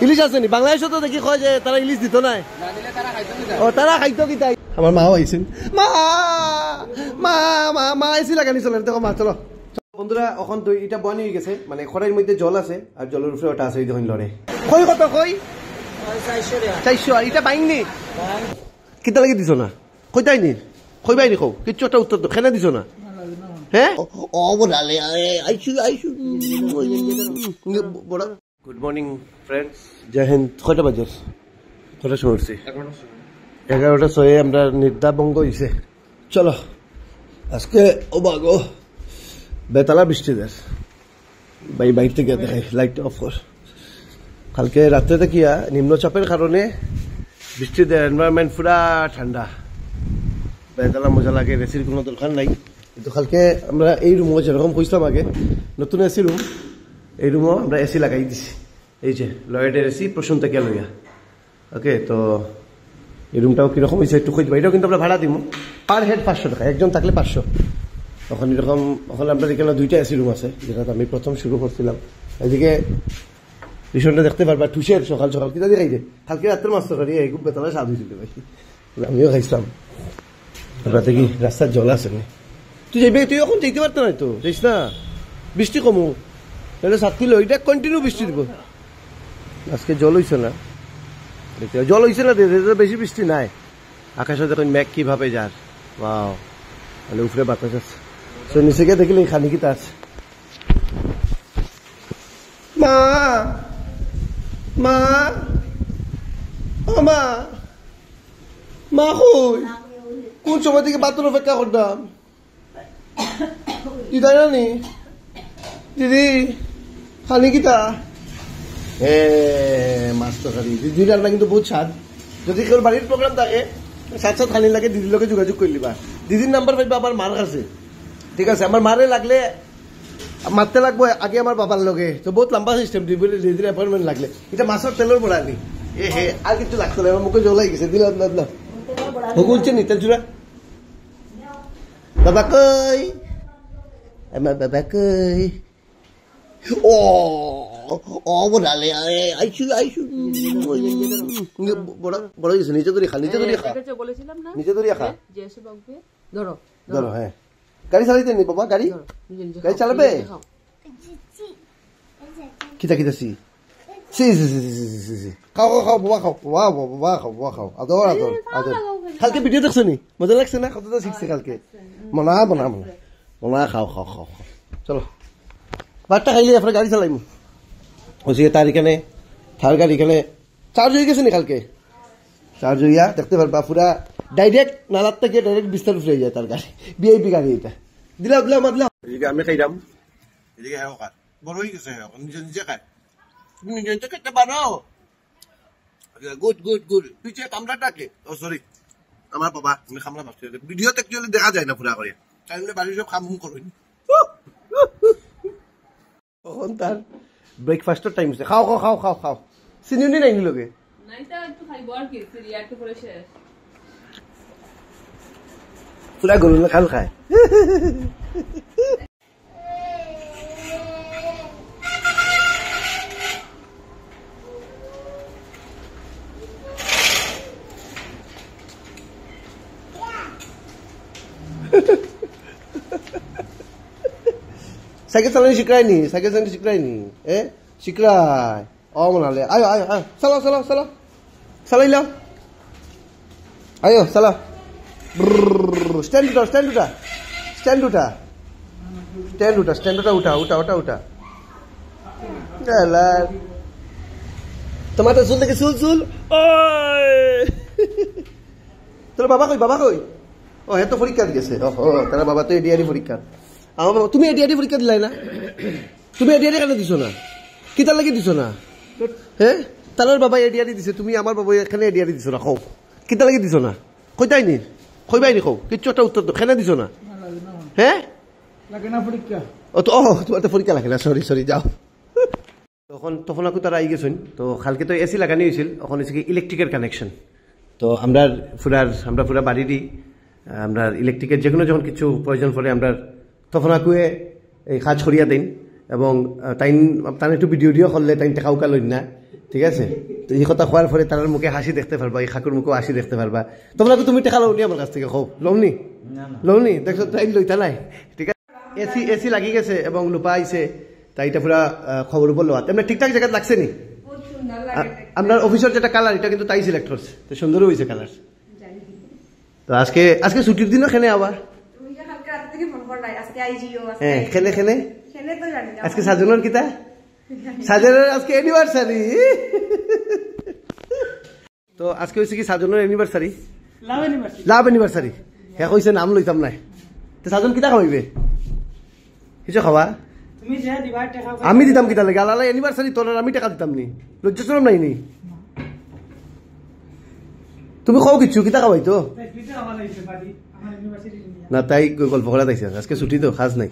ইলিশ আছে নি বাংলাদেশে তো দেখি কয় যে তারা ইলিশ দিত না ও তারা খাইতো কি তাই আমার মাও আইছেন মা মা মা মা আইছিল গানি চলে দেখো মা চলো বন্ধুরা এখন তো এটা বনি হয়ে গেছে মানে খড়াইর মধ্যে জল আছে আর জলের উপরে ওটা আছে দেখুন লড়ে কই কত কই 400 এটা বাইনি কিতা লাগি দিছ না কই তাই নি কই বাইনি কও কিচ্ছু একটা উত্তর তো খেনা দিছ না হ্যাঁ ও বলালে আইছু আইছু বড় গুড মর্নিং ফ্রেন্ডস জয় হিন্দ কয়টা বাজে কয়টা সময় উঠছি 11টা 6 আমরা নিদ্রাভঙ্গ হয়েছে চলো আজকে ও বাগো বেতালা বৃষ্টি দেশ বাইর থেকে দেখাই লাইট অফ কর কালকে রাত্রে দেখিয়া নিম্নচাপের কারণে বৃষ্টি দেয় এনভায়রনমেন্ট পুরা ঠান্ডা বেতালা মজা লাগে এসির কোনো দরকার নাই কিন্তু কালকে আমরা এই রুমও যেরকম কইছিলাম আগে নতুন এসি রুম এই রুমও আমরা এসি লাগাই দিছি এই যে লয়েডের এসি প্রসূন থেকে লইয়া ওকে তো এই রুমটাও কিরকম হয়েছে একটু খুঁজবো এটাও কিন্তু আমরা ভাড়া দিব পার হেড 500 টাকা একজন থাকলে 500 তখন এরকম এখন আপনার এখানে 2টা এসি রুম আছে যেটা আমি প্রথম শুরু করছিলাম এদিকে রিসনটা দেখতে পারবা টুসের সকাল সকাল কিনা দেখাই দে কালকে রাত্রের মাছ তরকারি এই খুব বেতলা স্বাদ হয়েছিল ভাই আমিও খাইছিলাম রাতে কি রাস্তার জল আছে না তুই যাইবে তুই এখন যেতে পারতো না তো যাইস না বৃষ্টি কমু তাহলে সাতটি ওইটা কন্টিনিউ বৃষ্টি দিব আজকে জল হইছে না জল হইছে না বেশি বৃষ্টি নাই আকাশে দেখুন মেঘ কিভাবে যার ওয়াও মানে উপরে বাতাস আছে তো নিচে গিয়ে দেখলে খানি কিতা আছে মা মা ও মা মা কই কোন সময় থেকে বাথরুম অপেক্ষা করতাম দিদা জানি দিদি খানি কিতা মাছ তরকারি দিদির রান্না কিন্তু বহুত স্বাদ যদি কেউ বাড়ির প্রোগ্রাম থাকে সাথে খানি লাগে দিদির লোকে যোগাযোগ করে লিবা দিদির নাম্বার পাইবা আমার মার কাছে ঠিক আছে আমার মারে লাগলে মারতে লাগবো আগে আমার বাবার লগে তো বহুত লম্বা সিস্টেম দিদির অ্যাপয়েন্টমেন্ট লাগলে এটা মাছের তেলের বড়া নি এ হে আর কিছু লাগতো না আমার মুখে জলাই গেছে দিল না বলছে নি তেল চূড়া বাবা কই আমার বাবা কই ও ও বলালে আইছু আইছু বড় বড় হয়েছে নিচে ধরে খা নিচে ধরে খা বলেছিলাম না নিচে ধরে খা যে এসে বকবে ধরো ধরো হ্যাঁ গাড়ি চালাইতে নি বাবা গাড়ি গাড়ি চালাবে কিতা কিতা সি সি সি সি সি সি খাও খাও খাও বাবা খাও বাবা খাও বাবা খাও আদর আদর আদর কালকে ভিডিও দেখছো নি মজা লাগছে না কতটা শিখছে কালকে মনা বনা মনা মনা খাও খাও খাও চলো ভাতটা খাইলে আপনার গাড়ি চালাইমু ওই তার এখানে থার গাড়ি এখানে চার্জ হয়ে গেছে নি কালকে চার্জ হইয়া দেখতে পারবা পুরা ডাইরেক্ট নালার থেকে ডাইরেক্ট বিস্তার ফিরে যায় তার গাড়ি বিআইপি গাড়ি এটা দিলাম দিলাম দিলাম এদিকে আমি খাইলাম এদিকে হ্যাঁ খায় বড় হয়ে গেছে নিজে নিজে খায় তুমি নিজে নিজে খেতে পারো গুড গুড গুড তুই যে কামড়াটাকে ও সরি আমার বাবা আমি কামড়া ভাবছি ভিডিওতে অ্যাকচুয়ালি দেখা যায় না পুরা করে তাইলে বাড়ির সব কাম করুন তখন তার ব্রেকফাস্টের টাইম হচ্ছে খাও খাও খাও খাও খাও চিনি নাই নিলোগে পুরা গরু খাল খায় সাইকেল চালানি শিখরায়নি সাইকেল চালানি শিখরায়নি শিখরায় ও মনালে আয় আয় আয় চালাও চালাও চালাও চালাইলাম আয়ো চালাও স্ট্যান্ড উঠা স্ট্যান্ড উঠা স্ট্যান্ড উঠা স্ট্যান্ড উঠা স্ট্যান্ড উঠা উঠা উঠা উঠা উঠা তোমার তো চুল দেখে চুল চুল তোর বাবা কই বাবা কই ও হ্যাঁ তো পরীক্ষা দিয়েছে ও তারা বাবা তো এডিআরি পরীক্ষা আমার বাবা তুমি এডিআরি পরীক্ষা দিলাই না তুমি এডিআরি কেন দিছো না কি তার লাগি দিছো না হ্যাঁ তার বাবা এডিআরি দিছে তুমি আমার বাবা এখানে এডিআরি দিছো না কও কি তার লাগি দিছো না কইতাই নি কইবাই নি কও কিচ্ছু একটা উত্তর তো কেন দিছো না হ্যাঁ লাগে না পরীক্ষা ও তো তোমার তো পরীক্ষা লাগে না সরি সরি যাও তখন আকু তারা আই গেছেন তো কালকে তো এসি লাগানি হয়েছিল এখন হচ্ছে কি ইলেকট্রিকের কানেকশন তো আমরা পুরা বাড়িরই আমরা ইলেকট্রিকের যে কোনো যখন কিছু প্রয়োজন পড়ে আমরা তখন আকুয়ে এই কাজ করিয়া দিন এবং তাই একটু ভিডিও করলে তাই টেকা উকা লইন না ঠিক আছে? তো এই কথা খোয়ার পরে তার মুখে হাসি দেখতে পারবা, এই খাকুর মুখে হাসি দেখতে পারবা। তোমরা তুমি টাকা লওনি আমার কাছ থেকে, হোক লওনি লওনি, দেখছো ট্রাইন লইতা নাই, ঠিক আছে? এসি এসি লাগি গেছে এবং লুপা আইছে, তাই এটা পুরা খবর বললো। তেমনি ঠিকঠাক জায়গা লাগছে নি? আপনার অফিসের যেটা কালার এটা কিন্তু তাই সিলেক্ট করছে, তো সুন্দরও হয়েছে কালার। তো আজকে আজকে ছুটির দিনও খেলে আবার হ্যাঁ খেলে খেলে আজকে সাজনের কিতা সাজনের আজকে অ্যানিভার্সারি। তো আজকে হয়েছে কি সাজনের অ্যানিভার্সারি, লাভ অ্যানিভার্সারি। হ্যাঁ কইছে নাম লইতাম নাই। তো সাজন কিতা খাওয়াইবে? কিছু খাওয়া আমি দিতাম কিতা লাগে? আলাদা অ্যানিভার্সারি তোর আমি টাকা দিতাম নি, লজ্জা শরম নাই নি? তুমি খাও কিছু কিতা খাওয়াই তো না, তাই গল্প করা তাইছে। আজকে ছুটি তো খাস নাই।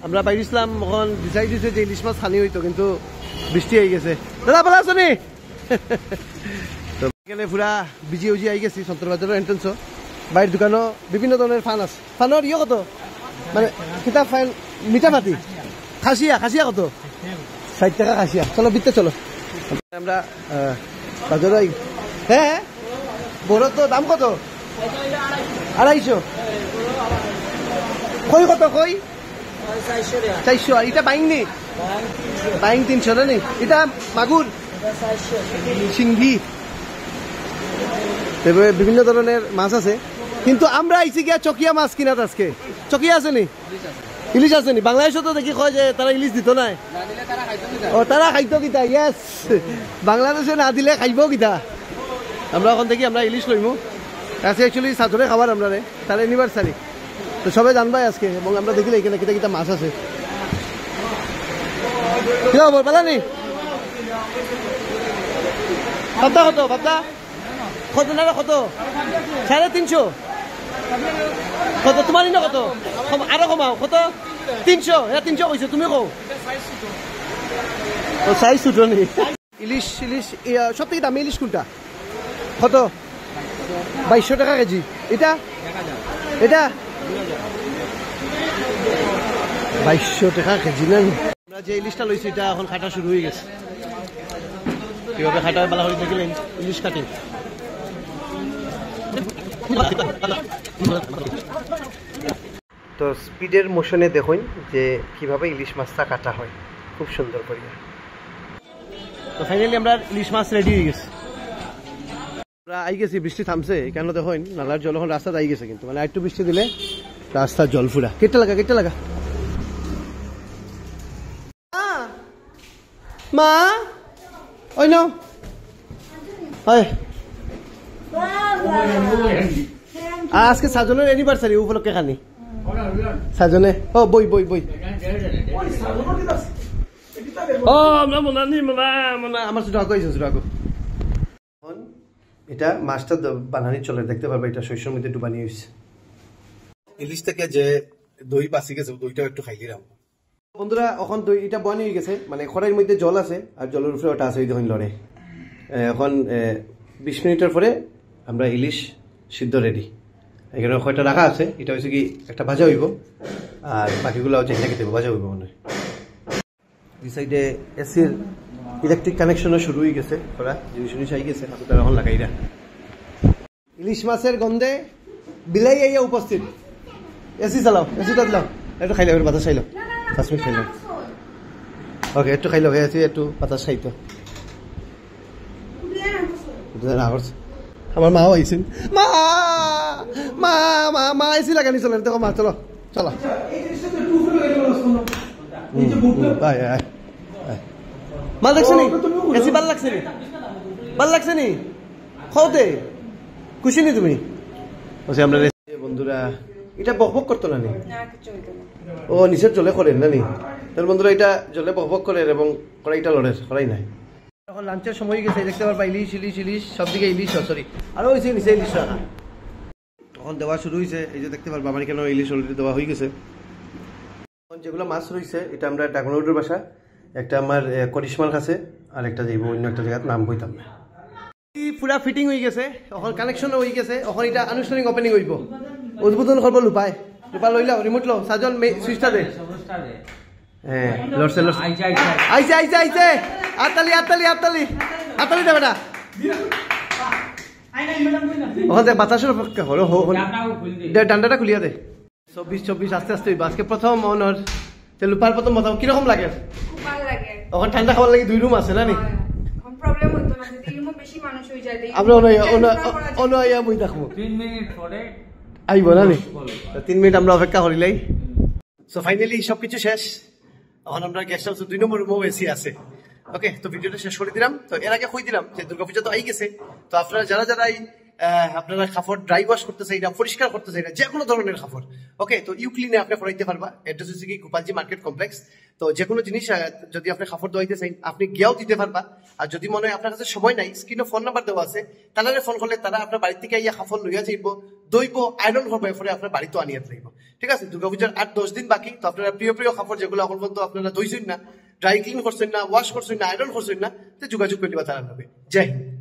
আমরা বাইরিছিলাম এখন ডিসাইড দিছে যে ইলিশ মাছ খানি হইতো, কিন্তু বৃষ্টি হয়ে গেছে। দাদা ভালো আছো নি? তো গেলে পুরা বিজি উজি আই গেছি সন্তর বাজারের এন্ট্রেন্সও। বাইরের দোকানও বিভিন্ন ধরনের ফান আছে। ফানের ইয়ে কত মানে কিতাব ফাইন মিঠা পাতি খাসিয়া, খাসিয়া কত? 60 টাকা খাসিয়া। চলো বিতে চলো আমরা বাজারে। হ্যাঁ বড় তো দাম কত? 250। কই কত? কই 400। আর এটা বাইং নি? বাইং 300 না নি? এটা মাগুর সিংগি, বিভিন্ন ধরনের মাছ আছে। কিন্তু আমরা আইছি গিয়া চকিয়া মাছ কিনাত। আজকে চকিয়া আছে নি? ইলিশ আছে নি? বাংলাদেশও তো দেখি কয় যে তারা ইলিশ দিত নাই। ও তারা খাইতো কিতা? ইয়েস, বাংলাদেশে না দিলে খাইব কিতা? আমরা এখন দেখি আমরা ইলিশ লইমু। আজকে অ্যাকচুয়ালি সাজরে খাবার আমরা রে, তার অ্যানিভার্সারি তো সবাই জানবাই আজকে। এবং আমরা দেখিলে এখানে কিতা কিতা মাছ আছে। কি খবর পালা নি? পাবদা কত? পাবদা কত না কত? 350। কত তোমার না কত? আরো কমাও। কত? 300। হ্যাঁ 300 কইছো তুমি, কও ও সাইজ ছোটো নি? ইলিশ ইলিশ সব থেকে দামি ইলিশ কোনটা? কত? 2200 টাকা কেজি। এটা এটা 2200 টাকা কেজি না? আমরা যে ইলিশটা লইছি এটা এখন কাটা শুরু হয়ে গেছে। কিভাবে কাটা বালা হয়ে দেখিলেন ইলিশ কাটিং। তো স্পিডের মোশনে দেখুন যে কিভাবে ইলিশ মাছটা কাটা হয়, খুব সুন্দর করে। তো ফাইনালি আমরা ইলিশ মাছ রেডি হয়ে গেছে। আমরা আই গেছি, বৃষ্টি থামছে কেন দেখুন, নালার জল এখন রাস্তাতে আই গেছে, কিন্তু মানে একটু বৃষ্টি দিলে রাস্তার জল ফুরা। কেটে লাগা কেটে লাগা। মা ওই নাও হয়। আজকে সাজনের অ্যানিভার্সারি উপলক্ষে খানি সাজনে। ও বই বই বই ও আমার ছোট আগে ছোট আগে। এটা মাছটা বানানি চলে, দেখতে পারবে এটা শস্যের মধ্যে ডুবানি হয়েছে। ইলিশ থেকে যে দই বাঁচি গেছে, দইটাও একটু খাইলিরাম বন্ধুরা। এখন দই এটা বনি হয়ে গেছে, মানে খড়াইয়ের মধ্যে জল আছে আর জলের উপরে ওটা আছে, ওই দেখুন লড়ে। এখন 20 মিনিটের পরে আমরা ইলিশ সিদ্ধ রেডি। এখানে কয়টা রাখা আছে, এটা হচ্ছে কি একটা ভাজা হইব আর বাকিগুলো হচ্ছে এটা খেতে ভাজা হইব মনে হয়। এই সাইডে এসির ইলেকট্রিক কানেকশনও শুরু হয়ে গেছে, ওরা জিনিস আই গেছে, তারা এখন লাগাইরা। ইলিশ মাছের গন্ধে বিলাই আইয়া উপস্থিত। এসি চালাও, এসিটা দিলাও, একটু খাইলাম, একটু বাতাস খাইলাম, 5 মিনিট খাইলাম। ওকে একটু খাইলাম, এসি একটু বাতাস খাইতো। আমার মাও আইসেন, মা মা মা মা এসি লাগানি চলে, দেখো মা চলো চলো। মা দেখছে নি এসি ভাল লাগছে নি? ভাল লাগছে নি? খাওতে খুশি নি তুমি? আমরা বন্ধুরা এটা বকবক করতো না নি? ও নিচের জলে করেন না নি? তার বন্ধুরা এটা জলে বকবক করেন এবং কড়াইটা লড়েন, কড়াই নাই। এখন লাঞ্চের সময় গেছে, দেখতে পারবা ইলিশ ইলিশ ইলিশ সবদিকে ইলিশ, সরি আরো হয়েছে নিচে ইলিশ রাখা। তখন দেওয়া শুরু হয়েছে, এই যে দেখতে পারবা আমার কেন ইলিশ অলরেডি দেওয়া হয়ে গেছে। এখন যেগুলো মাছ রয়েছে এটা আমরা ডাকনাউডের বাসা, একটা আমার করিশমাল কাছে আর একটা যাইব অন্য একটা জায়গার নাম বইতাম না। পুরা ফিটিং হয়ে গেছে, এখন কানেকশনও হয়ে গেছে, এখন এটা আনুষ্ঠানিক ওপেনিং হইব, উদ্বোধন করবো। লুপাই লুপা লইলাও, রিমোট লো, সাজন সুইচটা দে। হ্যাঁ লড়ছে লড়ছে আইছে আইছে আইছে আতালি আতালি আতালি আতালি দেবে না ওখান থেকে বাতাসের অপেক্ষা হলো ডান্ডাটা খুলিয়া দে 24 আস্তে আস্তে আজকে প্রথম অনর লুপার প্রথম মতাম কিরকম লাগে খুব ভালো লাগে ওখানে ঠান্ডা খাবার লাগে 2 রুম আছে না নি প্রবলেম হতো না তিন রুমে বেশি মানুষ হয়ে যায় আমরা অনয়া বই দেখবো 3 মিনিট পরে আইব না নি 3 মিনিট আমরা অপেক্ষা করিলাই সো ফাইনালি সবকিছু শেষ এখন আমরা গেস্ট হাউসে 2 নম্বর রুমও এসি আছে ওকে তো ভিডিওটা শেষ করে দিলাম তো এর আগে কই দিলাম যে দুর্গাপূজা তো আই গেছে তো আপনারা যারা যারাই আপনারা কাপড় ড্রাই ওয়াশ করতে চাই না পরিষ্কার করতে চাই না যে কোনো ধরনের কাপড় ওকে তো ইউক্লিনে আপনি করাইতে পারবা অ্যাড্রেস হচ্ছে কি গোপালজি মার্কেট কমপ্লেক্স তো যে কোনো জিনিস যদি আপনি কাপড় ধোয়াইতে চাই আপনি গিয়েও দিতে পারবা আর যদি মনে হয় আপনার কাছে সময় নাই স্ক্রিনে ফোন নাম্বার দেওয়া আছে তাহলে ফোন করলে তারা আপনার বাড়ি থেকে ইয়া কাপড় লইয়া যাইব দইব আয়রন হবে পরে আপনার বাড়িতে আনিয়ে যাইব ঠিক আছে দুর্গাপূজার 8-10 দিন বাকি তো আপনারা প্রিয় প্রিয় কাপড় যেগুলো এখন পর্যন্ত আপনারা ধুইছেন না ড্রাই ক্লিন করছেন না ওয়াশ করছেন না আয়রন করছেন না তো যোগাযোগ করে দিবা তারা নেবে জয় হিন্দ।